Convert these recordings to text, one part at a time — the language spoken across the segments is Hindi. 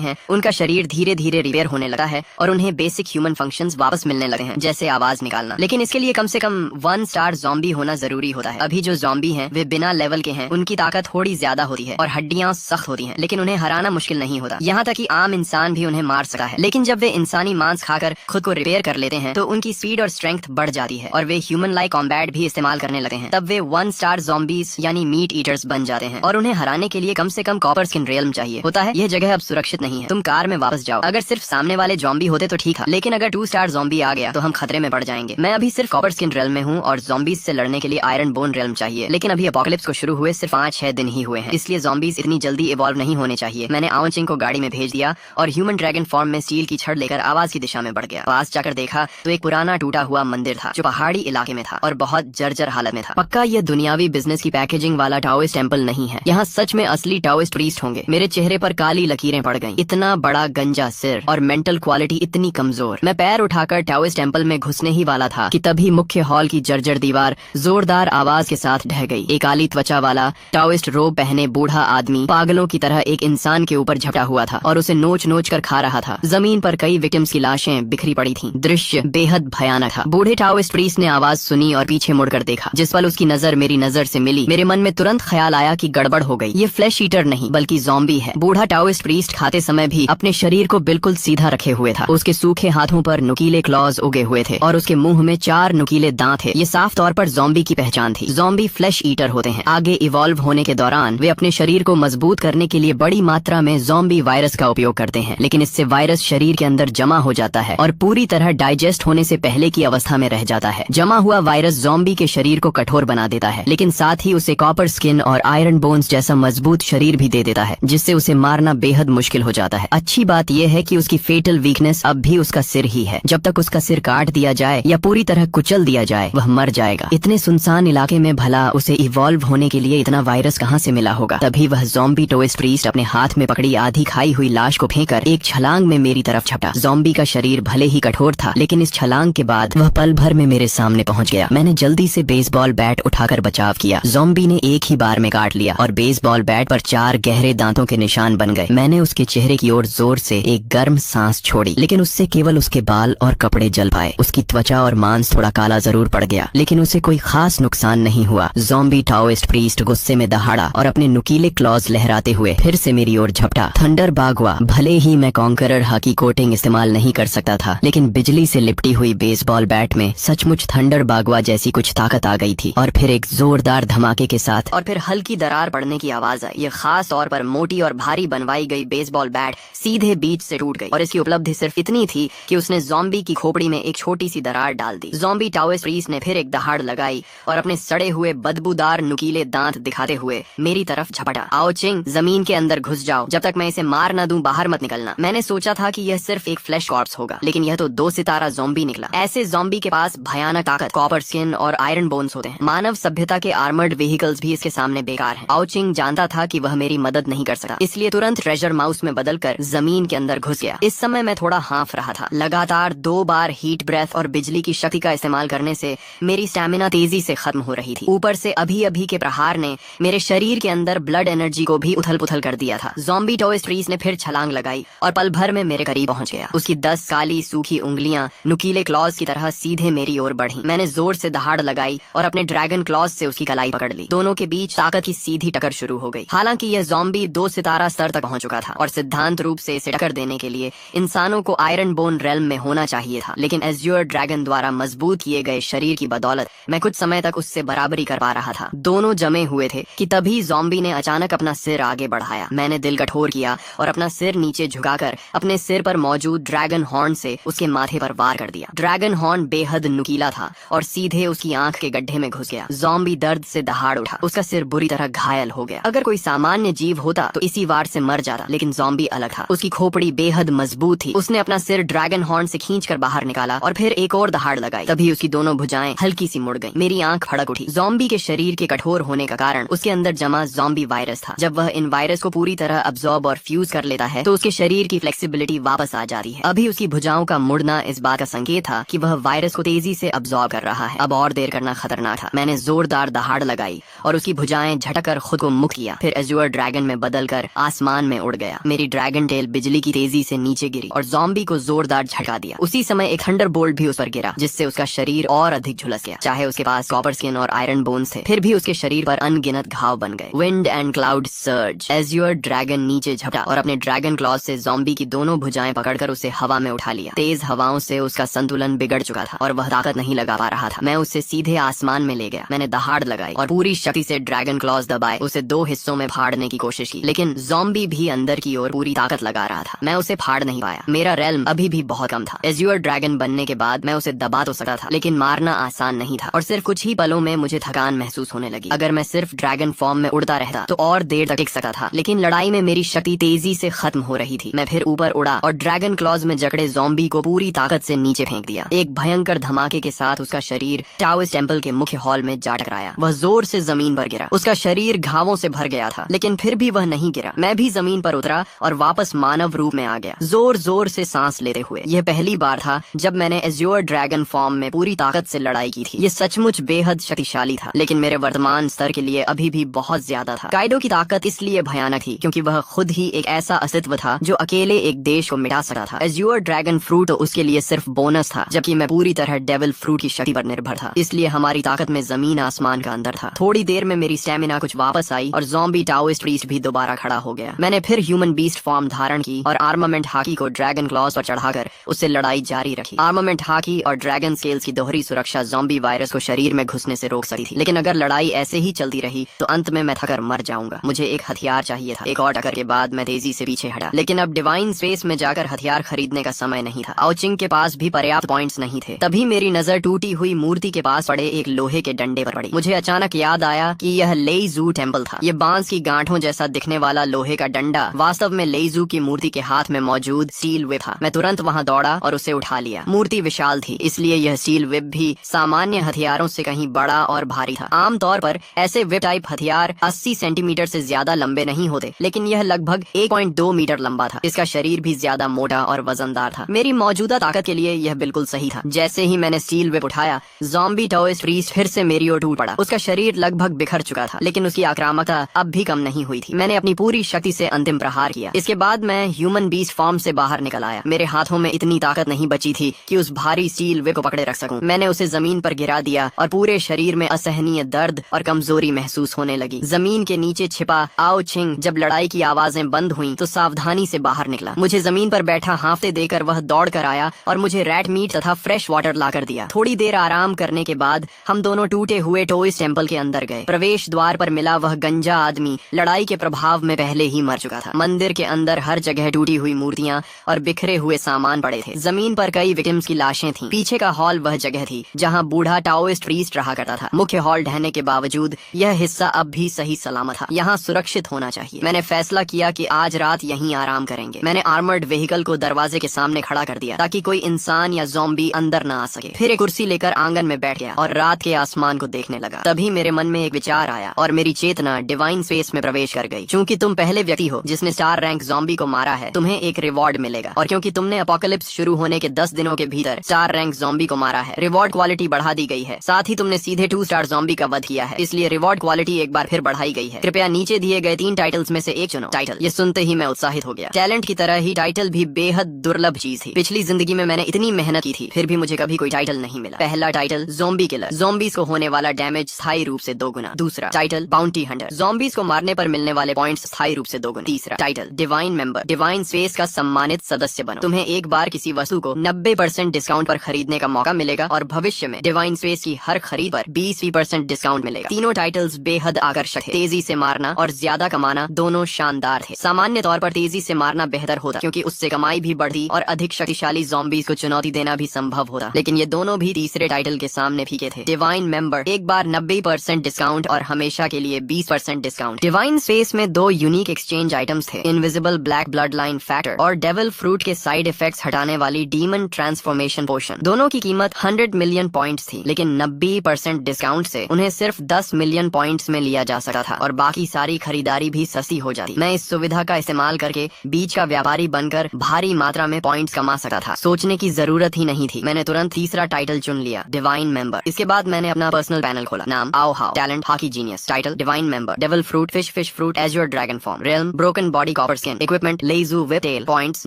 हैं उनका शरीर धीरे धीरे रिपेयर होने लगा है और उन्हें बेसिक ह्यूमन फंक्शंस वापस मिलने लगे हैं, जैसे आवाज निकालना। लेकिन इसके लिए कम से कम 1 स्टार ज़ॉम्बी होना जरूरी होता है। अभी जो ज़ॉम्बी हैं वे बिना लेवल के हैं, उनकी ताकत थोड़ी ज्यादा होती है और हड्डियां सख्त होती हैं, लेकिन उन्हें हराना मुश्किल नहीं होता। यहाँ तक कि आम इंसान भी उन्हें मार सकता है। लेकिन जब वे इंसानी मांस खाकर खुद को रिपेयर कर लेते हैं तो उनकी स्पीड और स्ट्रेंथ बढ़ जाती है और वे ह्यूमन लाइक कॉम्बैट भी इस्तेमाल करने लगे हैं। तब वे 1 स्टार ज़ॉम्बीज यानी मीट ईटर्स बन जाते हैं और उन्हें हराने के लिए कम से कम कॉपर स्किन रियल्म चाहिए होता है। यह जगह अब सुरक्षित नहीं है, तुम कार में वापस जाओ। अगर सिर्फ सामने वाले ज़ॉम्बी होते तो ठीक है, लेकिन अगर 2 स्टार ज़ॉम्बी आ गया तो हम खतरे में पड़ जाएंगे। मैं अभी सिर्फ कॉपर स्किन रियल्म में हूँ और ज़ॉम्बीज से लड़ने के लिए आयरन बोन रियल्म चाहिए। लेकिन अभी अपोकलिप्स को शुरू हुए सिर्फ 5-6 दिन ही हुए हैं, इसलिए ज़ॉम्बीज इतनी जल्दी इवॉल्व नहीं होने चाहिए। मैंने आओचिंग को गाड़ी में भेज दिया और ह्यूमन ड्रैगन फॉर्म में स्टील की छड़ लेकर आवाज की दिशा में बढ़ गया। पास जाकर देखा तो एक पुराना टूटा हुआ मंदिर था जो पहाड़ी इलाके में था और बहुत जर्जर हालत में था। पक्का ये दुनियावी बिजनेस की पैकेजिंग वाला टाओइस्ट टेम्पल नहीं है। यहाँ सच में असली टाओइस्ट प्रीस्ट होंगे। मेरे चेहरे पर काली लकीरें पड़ गईं। इतना बड़ा गंजा सिर और मेंटल क्वालिटी इतनी कमजोर। मैं पैर उठाकर टाओइस्ट टेम्पल में घुसने ही वाला था कि तभी मुख्य हॉल की जर्जर दीवार जोरदार आवाज के साथ ढह गई। एक काली त्वचा वाला टाओइस्ट रोब पहने बूढ़ा आदमी पागलों की तरह एक इंसान के ऊपर झपटा हुआ था और उसे नोच नोच कर खा रहा था। जमीन पर कई विक्टिम्स की लाशें बिखरी पड़ी थीं। दृश्य बेहद भयानक था। बूढ़े टाओइस्ट प्रीस्ट ने आवाज सुनी और पीछे मुड़कर देखा। जिस पल उसकी नजर मेरी नजर से मिली मेरे मन में तुरंत ख्याल आया कि गड़बड़ हो गई। ये फ्लैश ईटर नहीं बल्कि ज़ॉम्बी है। बूढ़ा टाओइस्ट प्रीस्ट खाते समय भी अपने शरीर को बिल्कुल सीधा रखे हुए था। उसके सूखे हाथों पर नुकीले क्लॉज उगे हुए थे और उसके मुंह में 4 नुकीले दांत थे। ये साफ तौर पर ज़ॉम्बी की पहचान थी। ज़ॉम्बी फ्लैश ईटर होते हैं। आगे इवॉल्व होने के दौरान वे अपने शरीर को मजबूत करने के लिए बड़ी मात्रा में ज़ॉम्बी वायरस का उपयोग करते हैं, लेकिन इससे वायरस शरीर के अंदर जमा हो जाता है और पूरी तरह डाइजेस्ट होने से पहले की अवस्था में रह जाता है। जमा हुआ वायरस ज़ॉम्बी के शरीर को कठोर बना देता है, लेकिन साथ ही उसे कॉपर स्किन और आयरन बोन्स जैसा मजबूत शरीर भी दे देता है, जिससे उसे मारना बेहद मुश्किल हो जाता है। अच्छी बात यह है कि उसकी फेटल वीकनेस अब भी उसका सिर ही है। जब तक उसका सिर काट दिया जाए या पूरी तरह कुचल दिया जाए वह मर जाएगा। इतने सुनसान इलाके में भला उसे इवॉल्व होने के लिए इतना वायरस कहाँ से मिला होगा। तभी वह ज़ॉम्बी टाओइस्ट प्रीस्ट अपने हाथ में पकड़ी आधी खाई हुई लाश को फेंककर एक छलांग में मेरी तरफ झपटा। ज़ॉम्बी का शरीर भले ही कठोर था, लेकिन इस छलांग के बाद वह पल भर में मेरे सामने पहुंच गया। मैंने जल्दी से बेसबॉल बैट उठाकर बचाव किया। ज़ॉम्बी ने एक ही बार में काट लिया और बेसबॉल बैट पर 4 गहरे दांतों के निशान बन गए। मैंने उसके चेहरे की ओर जोर से एक गर्म सांस छोड़ी, लेकिन उससे केवल उसके बाल और कपड़े जल पाए। उसकी त्वचा और मांस थोड़ा काला जरूर पड़ गया, लेकिन उसे कोई खास नुकसान नहीं हुआ। ज़ॉम्बी टाओइस्ट प्रीस्ट गुस्से में दहाड़ा और अपने नुकीले क्लॉज लहराते हुए फिर से मेरी ओर झपटा। थंडर बागवा। भले ही मैं कॉन्करर हकी कोटिंग इस्तेमाल नहीं कर सकता था, लेकिन बिजली से लिपटी हुई बेसबॉल बैट में सचमुच थंडर बागवा जैसी कुछ ताकत आ गई थी और फिर एक जोरदार धमाके के साथ और फिर हल्की दरार पड़ने की आवाज आई। ये खास तौर पर मोटी और भारी बनवाई गई बेसबॉल बैट सीधे बीच से टूट गई और इसकी उपलब्धि सिर्फ इतनी थी कि उसने ज़ॉम्बी की खोपड़ी में एक छोटी सी दरार डाल दी। ज़ॉम्बी टाओइस्ट प्रीस्ट ने फिर एक दहाड़ लगाई और अपने सड़े हुए बदबूदार नुकीले दांत दिखाते हुए मेरी तरफ झपटा। आओचिंग, जमीन के अंदर घुस जाओ। जब तक मैं इसे मार न दूं बाहर मत निकलना। मैंने सोचा था कि यह सिर्फ एक फ्लैश कॉर्प्स होगा, लेकिन यह तो 2 सितारा ज़ॉम्बी निकला। ऐसे ज़ॉम्बी के पास भयानक ताकत, कॉपर स्किन और आयरन बोन्स होते हैं। मानव सभ्यता के आर्मर्ड व्हीकल्स भी इसके सामने बेकार हैं। आओचिंग जानता था कि वह मेरी मदद नहीं कर सकता, इसलिए तुरंत ट्रेजर माउस में बदलकर जमीन के अंदर घुस गया। इस समय मैं थोड़ा हाँफ रहा था। लगातार 2 बार हीट ब्रेथ और बिजली की शक्ति का इस्तेमाल करने से मेरी स्टैमिना तेजी से खत्म हो रही थी। ऊपर से अभी अभी के प्रहार ने मेरे शरीर के अंदर ब्लड एनर्जी को भी उथल पुथल कर दिया था। ज़ॉम्बी टाओइस्ट प्रीस्ट ने फिर छलांग लगाई और पल भर में मेरे करीब पहुंच गया। उसकी 10 काली सूखी उंगलियां नुकीले क्लॉज की तरह सीधे मेरी ओर बढ़ी। मैंने जोर से दहाड़ लगाई और अपने ड्रैगन क्लॉज से उसकी कलाई पकड़ ली। दोनों के बीच ताकत की सीधी टक्कर शुरू हो गई। हालांकि यह ज़ॉम्बी 2 सितारा स्तर तक पहुंच चुका था और सिद्धांत रूप से इसे टक्कर देने के लिए इंसानों को आयरन बोन रेल्म में होना चाहिए था, लेकिन एज़्योर ड्रैगन द्वारा मजबूत किए गए शरीर की बदौलत मैं कुछ समय तक उससे बराबरी कर पा रहा था। दोनों जमे हुए थे कि तभी ज़ॉम्बी ने अचानक अपना सिर आगे बढ़ाया। मैंने दिल कठोर किया और अपना सिर नीचे झुकाकर अपने सिर पर मौजूद ड्रैगन हॉर्न से उसके माथे पर वार कर दिया। ड्रैगन हॉर्न बेहद नुकीला था और सीधे उसकी आंख के गड्ढे में घुस गया। ज़ॉम्बी दर्द से दहाड़ उठा। उसका सिर बुरी तरह घायल हो गया। अगर कोई सामान्य जीव होता तो इसी वार से मर जाता, लेकिन ज़ॉम्बी अलग था। उसकी खोपड़ी बेहद मजबूत थी। उसने अपना सिर ड्रैगन हॉर्न से खींचकर बाहर निकाला और फिर एक और दहाड़ लगाई। तभी उसकी दोनों भुजाएं हल्की सी मुड़ गईं। मेरी आंख फड़क उठी। ज़ॉम्बी के शरीर के कठोर होने का कारण उसके अंदर जमा ज़ॉम्बी वायरस था। जब वह इन वायरस को पूरी तरह अब्सॉर्ब और फ्यूज कर लेता है तो उसके शरीर की फ्लेक्सिबिलिटी वापस आ जाती है। अभी उसकी भुजाओं का मुड़ना इस बात का संकेत था कि वह वायरस को तेजी से अब्सॉर्ब कर रहा है। अब और देर करना खतरनाक था। मैंने जोरदार दहाड़ लगाई और उसकी भुजाएं झटक कर खुद को मुक्त किया। फिर एज़्योर ड्रैगन में बदलकर आसमान में उड़ गया। मेरी ड्रैगन टेल बिजली की तेजी से नीचे गिरी और ज़ॉम्बी को जोरदार झटका दिया। उसी समय एक थंडरबोल्ट भी उस पर गिरा, जिससे उसका शरीर और अधिक झुलस गया। चाहे उसके पास कॉपर स्किन और आयरन बोन्स थे, फिर भी उसके शरीर पर अनगिनत घाव बन गए। Wind and cloud surge. Azure dragon नीचे झपटा और अपने ड्रैगन क्लॉज से ज़ॉम्बी की दोनों भुजाएं पकड़कर उसे हवा में उठा लिया। तेज हवाओं से उसका संतुलन बिगड़ चुका था और वह ताकत नहीं लगा पा रहा था। मैं उसे सीधे आसमान में ले गया। मैंने दहाड़ लगाई और पूरी शक्ति से ड्रैगन क्लॉज दबाए उसे 2 हिस्सों में फाड़ने की कोशिश की, लेकिन ज़ॉम्बी भी अंदर की ओर पूरी ताकत लगा रहा था। मैं उसे फाड़ नहीं पाया। मेरा रेल्म अभी भी बहुत कम था। एज़्योर ड्रैगन बनने के बाद मैं उसे दबा तो सकता था, लेकिन मारना आसान नहीं था और सिर्फ कुछ ही पलों में मुझे थकान महसूस होने लगी। अगर मैं सिर्फ ड्रैगन फॉर्म में उड़ता रहता तो और देर तक टिक सकता था, लेकिन लड़ाई में मेरी शक्ति तेजी से खत्म हो रही थी। मैं फिर ऊपर उड़ा और ड्रैगन क्लॉज में जकड़े ज़ॉम्बी को पूरी ताकत से नीचे फेंक दिया। एक भयंकर धमाके के साथ उसका शरीर टाओस टेम्पल के मुख्य हॉल में जा टकराया। वह जोर से जमीन पर गिरा। उसका शरीर घावों से भर गया था, लेकिन फिर भी वह नहीं गिरा। मैं भी जमीन पर उतरा और वापस मानव रूप में आ गया, जोर जोर से सांस लेते हुए। यह पहली बार था जब मैंने एज़्योर ड्रैगन फॉर्म में पूरी ताकत से लड़ाई की थी। यह सचमुच बेहद शक्तिशाली था, लेकिन मेरे वर्तमान स्तर के लिए अभी भी बहुत ज्यादा था। काइडो की ताकत इसलिए भयानक थी क्योंकि वह खुद ही एक ऐसा अस्तित्व था जो अकेले एक देश को मिटा सकता था। एज़्योर ड्रैगन फ्रूट तो उसके लिए सिर्फ बोनस था, जबकि मैं पूरी तरह डेविल फ्रूट की शक्ति पर निर्भर था। इसलिए हमारी ताकत में जमीन आसमान का अंतर था। थोड़ी देर में मेरी स्टेमिना कुछ वापस आई और ज़ॉम्बी टाओइस्ट प्रीस्ट भी दोबारा खड़ा हो गया। मैंने फिर ह्यूमन बीस्ट फॉर्म धारण की और आर्मामेंट हाकी को ड्रैगन क्लॉज पर चढ़ाकर उससे लड़ाई जारी रखी। आर्मामेंट हाकी और ड्रैगन स्केल्स की दोहरी सुरक्षा ज़ॉम्बी वायरस को शरीर में घुसने से रोक सकती थी, लेकिन अगर लड़ाई ऐसे ही चलती रही तो अंत में मैं थकर मर जाऊंगा। मुझे एक हथियार चाहिए था। एक और टक्कर के बाद मैं तेजी से पीछे हटा, लेकिन अब डिवाइन स्पेस में जाकर हथियार खरीदने का समय नहीं था। आउचिंग के पास भी पर्याप्त पॉइंट्स नहीं थे। तभी मेरी नजर टूटी हुई मूर्ति के पास पड़े एक लोहे के डंडे पर पड़ी। मुझे अचानक याद आया कि यह लेइजू टेम्पल था। ये बांस की गांठों जैसा दिखने वाला लोहे का डंडा वास्तव में लेइजू की मूर्ति के हाथ में मौजूद स्टील व्हिप था। मैं तुरंत वहां दौड़ा और उसे उठा लिया। मूर्ति विशाल थी, इसलिए यह स्टील व्हिप भी सामान्य हथियारों से कहीं बड़ा और भारी था। आमतौर पर ऐसे व्हिप टाइप हथियार 80 सेंटीमीटर से ज्यादा लंबे नहीं होते, लेकिन यह लगभग 1.2 मीटर लंबा था। इसका शरीर भी ज्यादा मोटा और वजनदार था। मेरी मौजूदा ताकत के लिए यह बिल्कुल सही था। जैसे ही मैंने स्टील व्हिप उठाया, ज़ॉम्बी टाओइस्ट प्रीस्ट फिर से मेरी ओर टूट पड़ा। उसका शरीर लगभग बिखर चुका था, लेकिन उसकी आक्रामकता अब भी कम नहीं हुई थी। मैंने अपनी पूरी शक्ति से अंतिम प्रहार किया। इसके बाद मैं ह्यूमन बीस्ट फॉर्म से बाहर निकल आया। मेरे हाथों में इतनी ताकत नहीं बची थी कि उस भारी स्टील व्हिप को पकड़े रख सकूं। मैंने उसे जमीन पर गिरा दिया और पूरे शरीर में असहनीय दर्द और कमजोरी महसूस होने लगी। जमीन के नीचे छिपा आओ छिंग जब लड़ाई की आवाजें बंद हुई तो सावधानी से बाहर निकला। मुझे जमीन पर बैठा हांफते देकर वह दौड़ कर आया और मुझे रैट मीट तथा फ्रेश वाटर ला कर दिया। थोड़ी देर आराम करने के बाद हम दोनों टूटे हुए टोइस टेम्पल के अंदर गए। प्रवेश द्वार पर मिला वह गंजा आदमी लड़ाई के प्रभाव में पहले ही मर चुका था। मंदिर के अंदर हर जगह टूटी हुई मूर्तियां और बिखरे हुए सामान पड़े थे। जमीन पर कई विक्टिम्स की लाशें थीं। पीछे का हॉल वह जगह थी जहां बूढ़ा टाओइस्ट प्रीस्ट रहा करता था। मुख्य हॉल ढहने के बावजूद यह हिस्सा अब भी सही सलामत था। यहाँ सुरक्षित होना चाहिए। मैंने फैसला किया कि आज रात यहीं आराम करेंगे। मैंने आर्मर्ड व्हीकल को दरवाजे के सामने खड़ा कर दिया ताकि कोई इंसान या ज़ॉम्बी अंदर न आ सके। फिर एक कुर्सी लेकर आंगन में बैठ गया और रात के आसमान को देखने लगा। तभी मेरे मन में एक विचार आया और मेरी चेतना डिवाइन स्पेस में प्रवेश कर गई। क्योंकि तुम पहले व्यक्ति हो जिसने स्टार रैंक ज़ॉम्बी को मारा है, तुम्हें एक रिवॉर्ड मिलेगा। और क्योंकि तुमने अपोकलिप्स शुरू होने के 10 दिनों के भीतर स्टार रैंक ज़ॉम्बी को मारा है, रिवॉर्ड क्वालिटी बढ़ा दी गई है। साथ ही तुमने सीधे 2 स्टार ज़ॉम्बी का वध किया है, इसलिए रिवॉर्ड क्वालिटी एक बार फिर बढ़ाई गई है। कृपया नीचे दिए गए 3 टाइटल्स में से एक चुनो। टाइटल। ये सुनते ही मैं उत्साहित हो गया। टैलेंट की तरह ही टाइटल भी बेहद दुर्लभ चीज थी। पिछली जिंदगी में मैंने इतनी मेहनत की थी, फिर भी मुझे कभी कोई टाइटल नहीं मिला। पहला टाइटल ज़ॉम्बी किलर, ज़ॉम्बीज को होने वाला डैमेज स्थायी रूप से 2 गुना। दूसरा टाइटल बाउंटी हंटर, ज़ॉम्बीज को मारने पर मिलने वाले पॉइंट्स स्थायी रूप से 2 गुना। तीसरा title divine member, divine space का सम्मानित सदस्य बनो। तुम्हें एक बार किसी वस्तु को 90% डिस्काउंट पर खरीदने का मौका मिलेगा और भविष्य में डिवाइन स्पेस की हर खरीद पर 20% डिस्काउंट मिलेगा। तीनों टाइटल्स बेहद आकर्षक थे। तेजी से मारना और ज्यादा कमाना दोनों शानदार थे। सामान्य तौर पर तेजी से मारना बेहतर होता क्योंकि उससे कमाई भी बढ़ती और अधिक शक्तिशाली ज़ॉम्बीज को चुनौती देना भी संभव होता, लेकिन ये दोनों भी तीसरे टाइटल के सामने फीके थे। डिवाइन मेंबर, एक बार 90% डिस्काउंट और हमेशा के लिए 20% डिस्काउंट। डिवाइन स्पेस में 2 यूनिक एक्सचेंज आइटम्स थे, invisible black blood line factor और डेविल फ्रूट के साइड इफेक्ट्स हटाने वाली डीमन ट्रांसफॉर्मेशन पोशन। दोनों की कीमत 100 मिलियन पॉइंट्स थी, लेकिन 90% डिस्काउंट से उन्हें सिर्फ 10 मिलियन पॉइंट्स में लिया जा सकता था और बाकी सारी खरीदारी भी सस्ती हो जाती। मैं इस सुविधा का इस्तेमाल करके बीच का व्यापारी बनकर भारी मात्रा में पॉइंट्स कमा सकता था। सोचने की जरूरत ही नहीं थी, मैंने तुरंत तीसरा टाइटल चुन लिया, डिवाइन मेंबर। इसके बाद मैंने अपना पर्सनल पैनल खोला। नाम आओ हाउ, टैलेंट हाकी genius, title divine member, devil fruit, fish fruit, azure dragon form, realm broken body copper skin, equipment लेजू विप टेल पॉइंट्स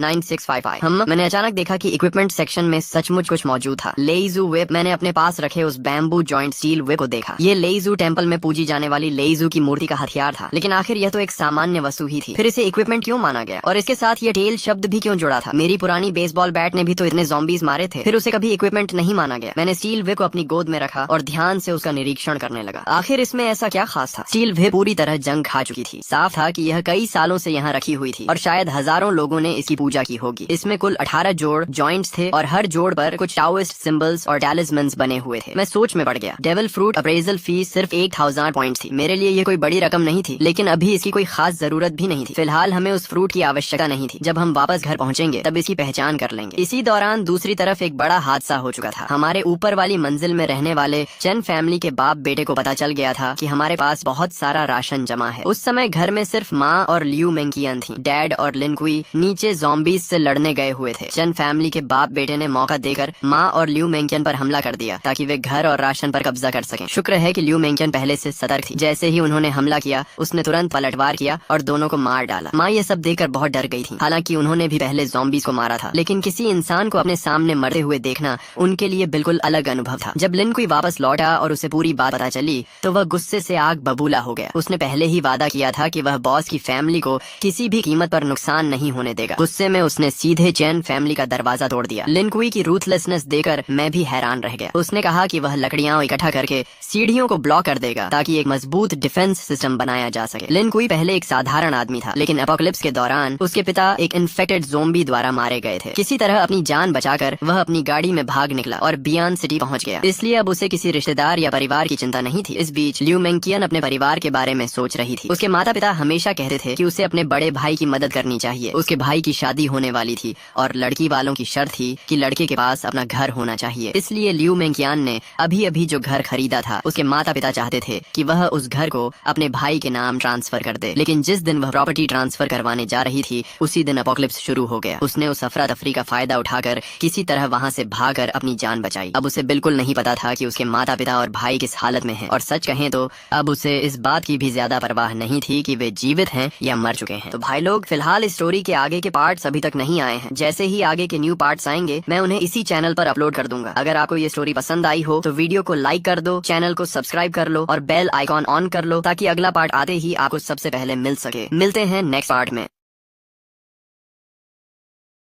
9655। मैंने अचानक देखा कि इक्विपमेंट सेक्शन में सचमुच कुछ मौजूद था। लेजू विप, मैंने अपने पास रखे उस बैम्बू जॉइंट स्टील विप को देखा। ये लेजू टेम्पल में पूजी जाने वाली लेजू की मूर्ति का हथियार था, लेकिन आखिर यह तो एक सामान्य वस्तु ही थी। फिर इसे इक्विपमेंट क्यों माना गया और इसके साथ ये टेल शब्द भी क्यों जुड़ा था? मेरी पुरानी बेसबॉल बैट ने भी तो इतने ज़ॉम्बीज मारे थे, फिर उसे कभी इक्विपमेंट नहीं माना गया। मैंने स्टील विप को अपनी गोद में रखा और ध्यान से उसका निरीक्षण करने लगा। आखिर इसमें ऐसा क्या खास था? स्टील विप पूरी तरह जंग खा चुकी थी। साफ था कि यह कई सालों से यहाँ रखी हुई थी और शायद हजारों लोगों ने इसकी पूजा की होगी। इसमें कुल 18 जोड़ जॉइंट्स थे और हर जोड़ पर कुछ टाओइस्ट सिंबल्स और टैलिस्मन्स बने हुए थे। मैं सोच में पड़ गया। डेविल फ्रूट अप्रेजल फीस सिर्फ 8000 पॉइंट थी। मेरे लिए ये कोई बड़ी रकम नहीं थी, लेकिन अभी इसकी कोई खास जरूरत भी नहीं थी। फिलहाल हमें उस फ्रूट की आवश्यकता नहीं थी। जब हम वापस घर पहुँचेंगे तब इसकी पहचान कर लेंगे। इसी दौरान दूसरी तरफ एक बड़ा हादसा हो चुका था। हमारे ऊपर वाली मंजिल में रहने वाले चेन फैमिली के बाप बेटे को पता चल गया था कि हमारे पास बहुत सारा राशन जमा है। उस समय घर में सिर्फ माँ और लियू मेंकियन थी। डैड और लिनकुई नीचे ज़ॉम्बीज से लड़ने गए हुए थे। चेन फैमिली के बाप बेटे ने मौका देकर माँ और लियू मेंकियन पर हमला कर दिया ताकि वे घर और राशन पर कब्जा कर सकें। शुक्र है कि लियू मेंकियन पहले से सतर्क थी। जैसे ही उन्होंने हमला किया, उसने तुरंत पलटवार किया और दोनों को मार डाला। माँ ये सब देखकर बहुत डर गई थी। हालांकि उन्होंने भी पहले ज़ॉम्बीज को मारा था, लेकिन किसी इंसान को अपने सामने मरते हुए देखना उनके लिए बिल्कुल अलग अनुभव था। जब लिनकुई वापस लौटा और उसे पूरी बात पता चली तो वह गुस्से से आग बबूला हो गया। उसने पहले ही वादा किया था कि वह बॉस की फैमिली को किसी भी कीमत पर नुकसान नहीं होने देगा। गुस्से में उसने सीधे चेन फैमिली का दरवाजा तोड़ दिया। लिनकुई की रूथलेसनेस देखकर मैं भी हैरान रह गया। उसने कहा कि वह लकड़ियां इकट्ठा करके सीढ़ियों को ब्लॉक कर देगा ताकि एक मजबूत डिफेंस सिस्टम बनाया जा सके। लिनकुई पहले एक साधारण आदमी था, लेकिन एपोकलिप्स के दौरान उसके पिता एक इन्फेक्टेड ज़ोंबी द्वारा मारे गए थे। किसी तरह अपनी जान बचाकर वह अपनी गाड़ी में भाग निकला और बियान सिटी पहुंच गया। इसलिए अब उसे किसी रिश्तेदार या परिवार की चिंता नहीं थी। इस बीच लियू मेंकियन अपने परिवार के बारे में सोच रही थी। उसके माता पिता हमेशा कहते थे कि उसे अपने बड़े भाई की मदद करनी चाहिए। उसके भाई की शादी होने वाली थी और लड़की वालों की शर्त थी कि लड़के के पास अपना घर होना चाहिए। इसलिए लियू मेंकियन ने अभी अभी जो घर खरीदा था, उसके माता पिता चाहते थे कि वह उस घर को अपने भाई के नाम ट्रांसफर कर दे। लेकिन जिस दिन वह प्रॉपर्टी ट्रांसफर करवाने जा रही थी, उसी दिन एपोकलिप्स शुरू हो गया। उसने उस अफरा तफरी का फायदा उठाकर किसी तरह वहाँ से भागकर अपनी जान बचाई। अब उसे बिल्कुल नहीं पता था कि उसके माता पिता और भाई किस हालत में हैं, और सच कहें तो अब उसे इस बात की भी ज्यादा परवाह नहीं थी कि वे जीवित हैं या मर चुके हैं। तो भाई लोग, फिलहाल इस स्टोरी के आगे के पार्ट्स अभी तक नहीं आए हैं। जैसे ही आगे के न्यू पार्ट्स आएंगे, मैं उन्हें इसी चैनल पर अपलोड कर दूंगा। अगर आपको ये स्टोरी पसंद आई हो तो वीडियो को लाइक कर दो, चैनल को सब्सक्राइब कर लो और बेल आइकॉन ऑन कर लो ताकि अगला पार्ट आते ही आपको सबसे पहले मिल सके। मिलते हैं नेक्स्ट पार्ट में।